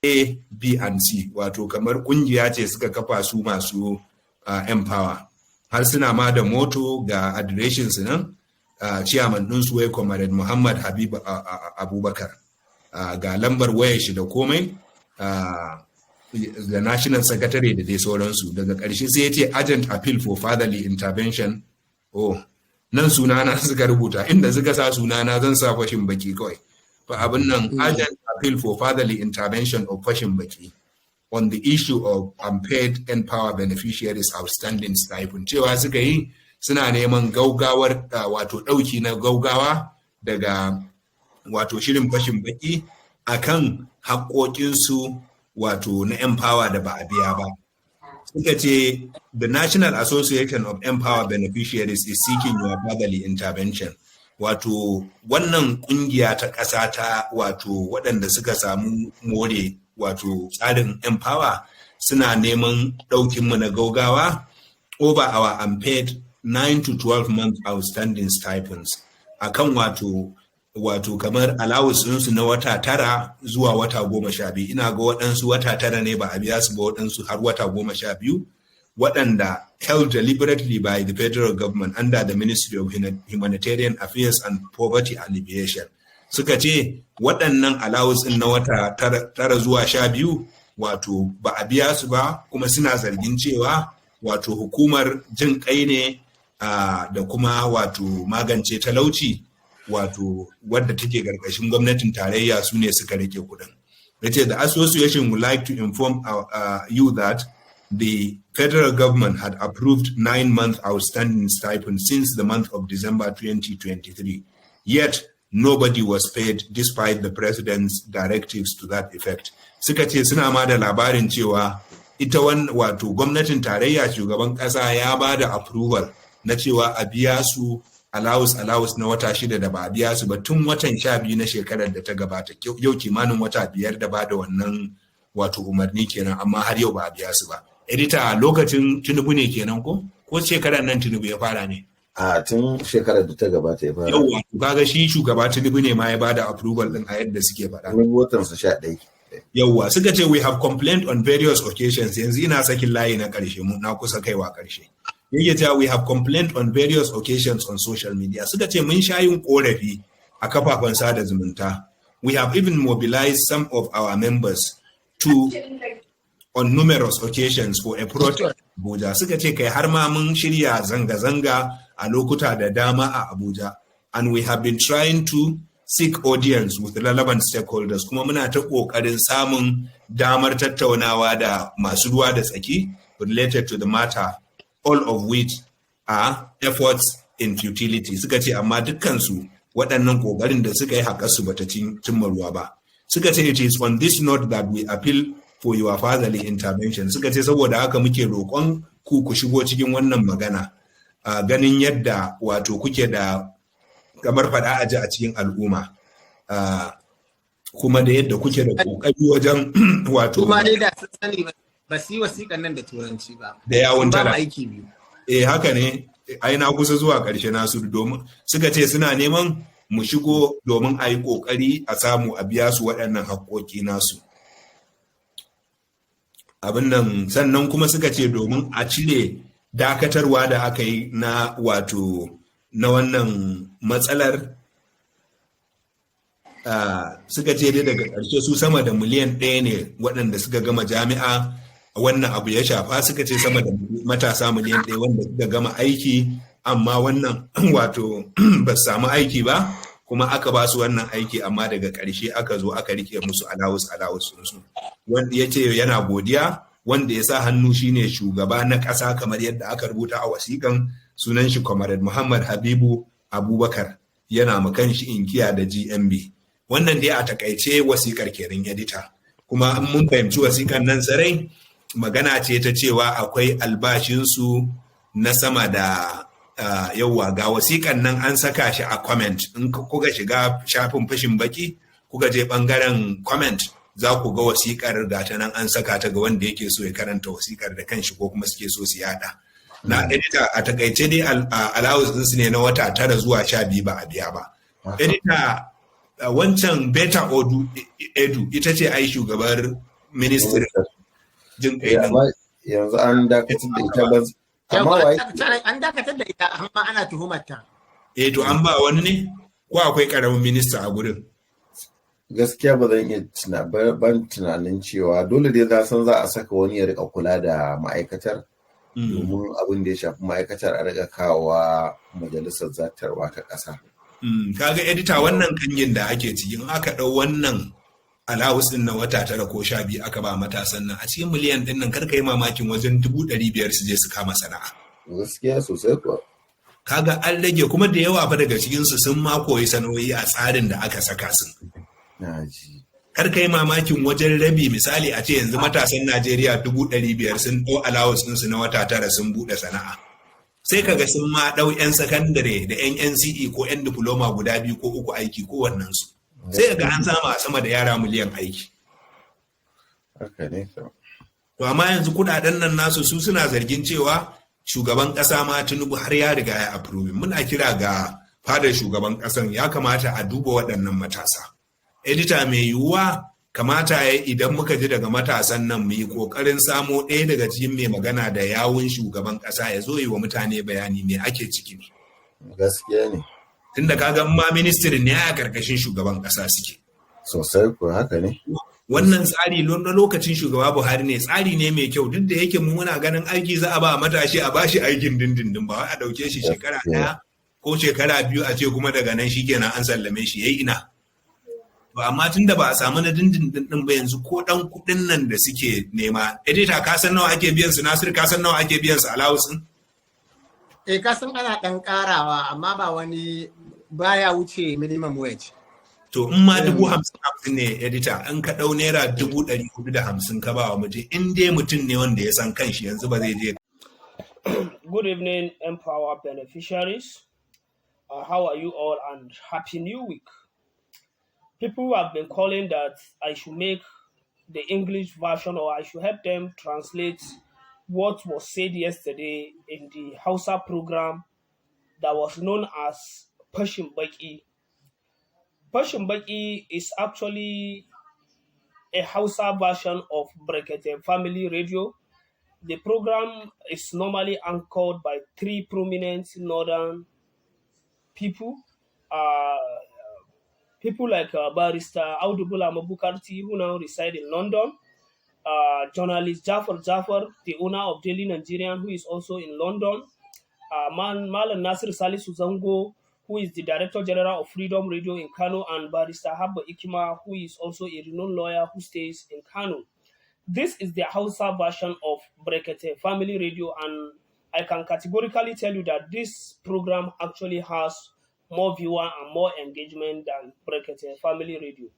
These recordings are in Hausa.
A, B and C, wato kamar kungiya ce suka kafa su masu Npower. Har suna ma da moto ga adireshin su nan, chairman din su wai Comrade Muhammad Habib Abubakar, ga lambar wayar shi da komai, the national secretary da dai sauransu. Daga ƙarshe sai ya ce urgent appeal for fatherly intervention. Nan sunana suka rubuta, inda suka sa sunana zan sa fashin baki kawai. Fa abin nan urgent appeal for fatherly intervention of fashin baki on the issue of unpaid Npower beneficiaries outstanding stipend. Cewa suka yi suna neman gaugawar wato ɗauki na gaugawa daga wato shirin fashin baki akan haƙoƙinsu wato na Npower da ba a biya ba. Suka ce the National Association of Npower Beneficiaries is seeking your fatherly intervention. Wato wannan kungiya ta ƙasa ta wato waɗanda suka samu more wato tsarin Npower suna neman ɗaukinmu na gaugawa over our unpaid 9 to 12 month outstanding stipends akan wato kamar allowance ɗinsu na wata 9 zuwa wata 12. Ina ga waɗansu wata 9 ne ba a biya su ba, waɗansu har wata 12, waɗanda held deliberately by the federal government under the Ministry of Humanitarian Affairs and Poverty Alleviation. Suka ce waɗannan allowance ɗin na wata 9 zuwa 12 wato ba a biya su ba, kuma suna zargin cewa wato hukumar jin kai ne da kuma wato magance talauci wato wadda take gargashin gwamnatin tarayya su ne suka rike kudin. Yace the association would like to inform you that the federal government had approved 9-month outstanding stipend since the month of December 2023. Yet nobody was paid despite the president's directives to that effect. Suka ce suna ma da labarin cewa ita wato gwamnatin tarayya, shugaban kasa ya ba da approval na cewa a biya su allowance na wata 6 da ba a biya su ba tun watan 12 na shekarar da ta gabata. Yau kimanin wata 5 da ba da wannan wato umarni kenan, amma har yau ba a biya su ba. Edita, lokacin Tinubu ne kenan ko shekarar nan Tinubu ya fara ne? Tun shekarar da ta gabata ya fara. Yauwa, kaga shi shugaba Tinubu ne ma ya bada approval din a yadda suke faɗa. Watan su 11. Yauwa, suka ce we have complained on various occasions. Yanzu ina sakin layi na ƙarshe, mu na kusa kaiwa ƙarshe. Yake cewa we have complained on various occasions on social media. Suka ce mun sha yin korafi a kafafen sada zumunta. We have even mobilized some of our members on numerous occasions for a protest in Abuja. Suka ce kai har ma mun shirya zanga-zanga a lokuta da dama a Abuja. And we have been trying to seek audience with relevant stakeholders. Kuma muna ta ƙoƙarin samun damar tattaunawa da masu ruwa da tsaki related to the matter, all of which are efforts in futility. Suka ce amma dukkansu waɗannan ƙoƙarin da suka yi haƙarsu bata cimma ruwa ba. Suka ce it is on this note that we appeal for your fatherly intervention. Suka ce saboda haka muke roƙon ku shigo cikin wannan magana, ganin yadda wato kuke da kamar faɗa a ji a cikin al'umma, kuma da yadda kuke da ƙoƙari wajen wato kuma dai da sun sani ba su yi wasiƙan nan da turanci ba da yawon tara aiki biyu. Haka ne, ai na kusa zuwa ƙarshe nasu, domin suka ce suna neman mu shigo domin a yi ƙoƙari a samu a biya su waɗannan haƙƙoƙi nasu. Abin nan sannan kuma suka ce domin a cire dakatarwa da aka yi na wato na wannan matsalar, suka ce dai daga ƙarshe su sama da miliyan 1 ne waɗanda suka gama jami'a wannan abu ya shafa. Suka ce sama da matasa miliyan 1 wanda suka gama aiki, amma wannan wato ba su samu aiki ba, kuma aka ba su wannan aiki amma daga ƙarshe aka zo aka rike musu alawus su. Wanda ya ce yana godiya, wanda ya sa hannu shine shugaba na ƙasa kamar yadda aka rubuta a wasiƙan, sunan shi Comrade Muhammad Habibu Abubakar, yana makan shi inkiya da GMB. Wannan dai a takaice wasiƙar kenan edita. Kuma mun fahimci wasiƙar nan sarai, magana ce ta cewa akwai albashinsu na sama da yauwa. Ga wasiƙan nan an saka shi a comment, in kuka shiga shafin fashin baki kuka je ɓangaren comment za ku ga wasiƙar gata nan an saka ta ga wanda yake so ya karanta wasiƙar da kanshi ko kuma suke so su yada. Na edita, a takaice dai allowance ɗinsu ne na wata 9 zuwa 12 ba a biya ba. Edita, wancan Beta Audu ita ce ai shugabar ministry jin kai din. amma yanzu an dakatar da ita ba. Amma Yawa, wai an dakatar da ita amma ana tuhumarta. To an ba wani ne ko akwai karamin minista a gurin? gaskiya ba zan iya ban tunanin cewa dole dai za san za a saka wani ya rika kula da ma'aikatar domin abin da ya shafi ma'aikatar a rika kawowa majalisar zartarwa ta ƙasa. Kaga edita wannan kanyin da ake cikin aka ɗau wannan alawus ɗin na wata 9 ko 12 aka ba matasan nan a cikin miliyan ɗin nan kar ka yi mamakin wajen 500,000 su je su kama sana'a. Gaskiya sosai kuwa. Kaga an rage kuma da yawa fa daga cikinsu sun ma koyi sana'o'i a tsarin da aka saka su. Kar ka yi mamakin wajen rabi misali a ce yanzu matasan Najeriya 500,000 sun ɗau alawus ɗinsu na wata 9 sun buɗe sana'a. Sai kaga sun ma ɗau 'yan sakandare da 'yan NCE ko 'yan diploma guda 2 ko 3 aiki ko wannansu. Sai kaga an sama da yara miliyan aiki. Haka ne. To amma yanzu kuɗaɗen nan nasu su suna zargin cewa shugaban ƙasa ma Tinubu har ya riga ya approve. Muna kira ga fadar shugaban ƙasan ya kamata a duba waɗannan matasa. Edita mai yiwuwa kamata ya idan muka ji daga matasan nan mu yi ƙoƙarin samo ɗaya daga cikin mai magana da yawun shugaban ƙasa ya zo yi wa mutane bayani me ake ciki ne. Gaskiya ne. Tunda kaga ma ministry ne a ƙarƙashin shugaban ƙasa suke. Sosai ko haka ne. Wannan tsari na lokacin shugaba Buhari ne tsari ne mai kyau duk da yake mu muna ganin aiki za a ba matashi a bashi aikin dindindin ba a ɗauke shi shekara 1 ko shekara 2 a ce kuma daga nan shikenan an sallame shi yayi ina. To amma tunda ba a samu na dindindin din ba yanzu ko dan kudin nan da suke nema editor ka san nawa ake biyan su Nasir ka san nawa ake biyan su allowance din? Ka san ana dan karawa amma ba wani baya wuce minimum wage. To in ma 50,000 ne editor an ka dau naira 450 ka ba wa mutum in dai mutum ne wanda ya san kanshi yanzu ba zai je. Good evening, Npower beneficiaries. How are you all and happy new week? People have been calling that I should make the English version or I should help them translate what was said yesterday in the Hausa program that was known as Pashin Baki. Pashin Baki is actually a Hausa version of Brekete Family Radio. The program is normally anchored by 3 prominent northern people. People like barrister Audu Bulama and Jaafar, who now reside in London, journalist Jaafar, the owner of Daily Nigerian, who is also in London, Malan Nasir Salisu Zango, who is the Director General of Freedom Radio in Kano, and barrister Habba Ikima, who is also a renowned lawyer who stays in Kano. This is the Hausa version of Brekete Family Radio, and I can categorically tell you that this program actually has more viewer and more engagement than Brekete Family Radio.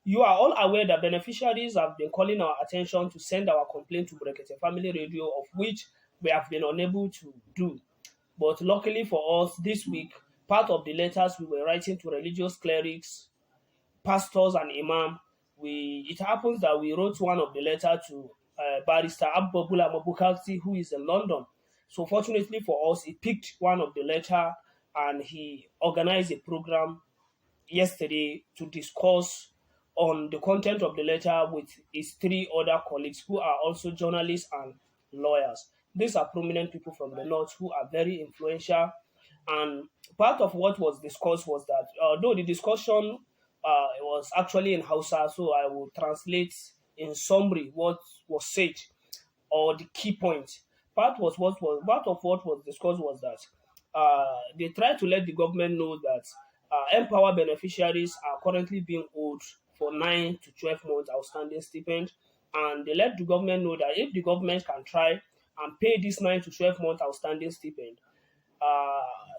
You are all aware that beneficiaries have been calling our attention to send our complaint to Brekete Family Radio, of which we have been unable to do. But luckily for us, this week, part of the letters we were writing to religious clerics, pastors, and imam, it happens that we wrote one of the letters to barrister Audu Bulama and Jaafar, who is in London. So fortunately for us, he picked one of the letter and he organized a program yesterday to discuss on the content of the letter with his 3 other colleagues who are also journalists and lawyers. These are prominent people from the north who are very influential. And part of what was discussed was that, although the discussion was actually in Hausa, so I will translate in summary what was said or the key points. Part of what was discussed was that they tried to let the government know that Npower beneficiaries are currently being owed for 9 to 12 months outstanding stipend, and they let the government know that if the government can try and pay this 9 to 12 months outstanding stipend,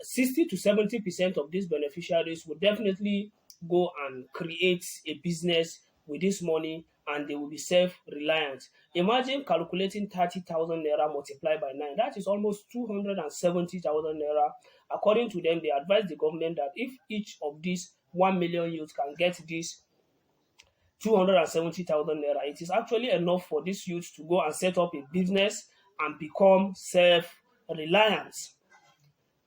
60 to 70% of these beneficiaries will definitely go and create a business with this money, and they will be self-reliant. Imagine calculating 30,000 naira multiplied by 9. That is almost 270,000 naira. According to them, they advise the government that if each of these 1 million youths can get this 270,000 naira, it is actually enough for these youths to go and set up a business and become self-reliant.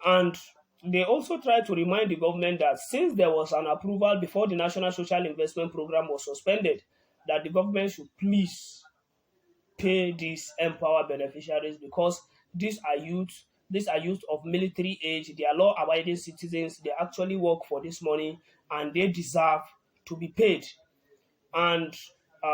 And they also try to remind the government that since there was an approval before the National Social Investment Program was suspended, that the government should please pay these Empower beneficiaries, because these are youth. These are youth of military age. They are law-abiding citizens. They actually work for this money, and they deserve to be paid. And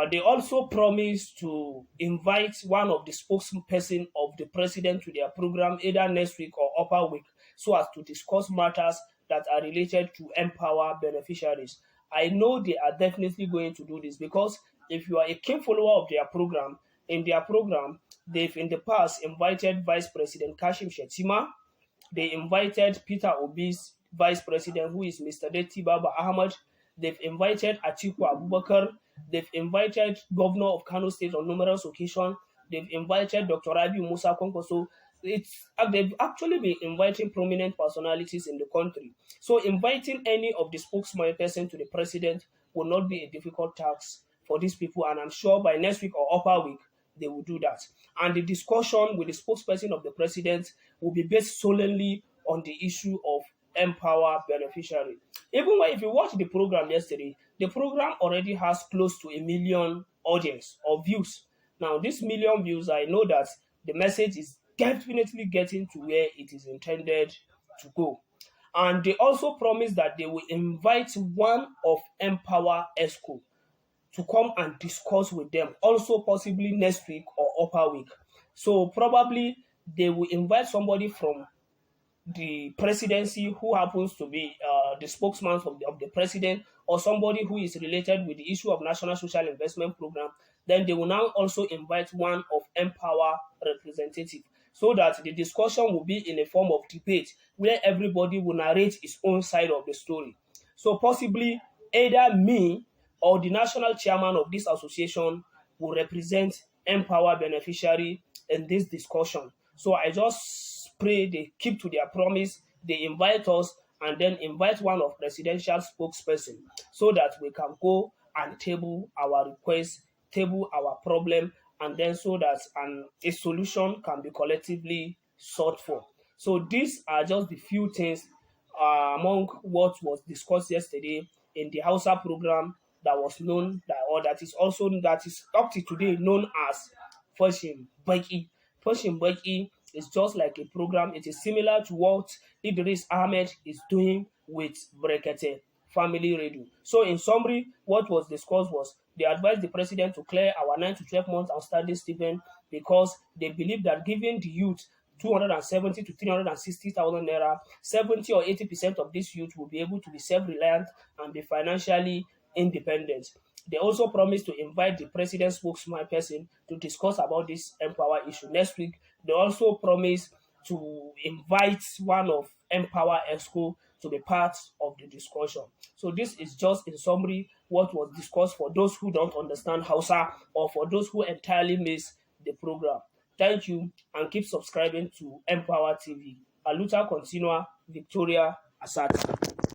they also promised to invite one of the spokesperson of the president to their program either next week or upper week, so as to discuss matters that are related to Empower beneficiaries. I know they are definitely going to do this, because if you are a keen follower of their program, in their program, they've in the past invited Vice President Kashim Shettima. They invited Peter Obi's vice president, who is Mr. Deti Baba Ahmad. They've invited Atiku Abubakar. They've invited Governor of Kano State on numerous occasions. They've invited Dr. Rabi Musa Konko. So they've actually been inviting prominent personalities in the country. So inviting any of the spokesperson to the president will not be a difficult task for these people. And I'm sure by next week or upper week, they will do that. And the discussion with the spokesperson of the president will be based solely on the issue of Empower beneficiary. Even when, if you watch the program yesterday, the program already has close to 1 million audience or views. Now, this million views, I know that the message is definitely getting to where it is intended to go. And they also promised that they will invite one of Empower ESCO to come and discuss with them, also possibly next week or upper week. So probably they will invite somebody from the presidency who happens to be the spokesman of the president, or somebody who is related with the issue of National Social Investment Program. Then they will now also invite one of Empower representative, so that the discussion will be in a form of debate where everybody will narrate his own side of the story. So possibly either me or the national chairman of this association will represent Empower beneficiary in this discussion. So I just pray they keep to their promise. They invite us and then invite one of presidential spokesperson, so that we can go and table our request, table our problem, and then so that a solution can be collectively sought for. So these are just the few things among what was discussed yesterday in the Hausa program that was known or that is up to today known as Fashin Baki. Fashin Baki is just like a program. It is similar to what Idris Ahmed is doing with Brekete Family Radio. So in summary, what was discussed was they advised the president to clear our 9 to 12 months outstanding stipend, because they believe that giving the youth 270 to 360,000 naira, 70 or 80% of this youth will be able to be self-reliant and be financially independent. They also promised to invite the president's spokesperson to discuss about this Empower issue next week. They also promised to invite one of Empower ESCO to be part of the discussion. So this is just in summary what was discussed for those who don't understand Hausa, or for those who entirely miss the program. Thank you, and keep subscribing to Empower TV. Aluta continua, Victoria Asati.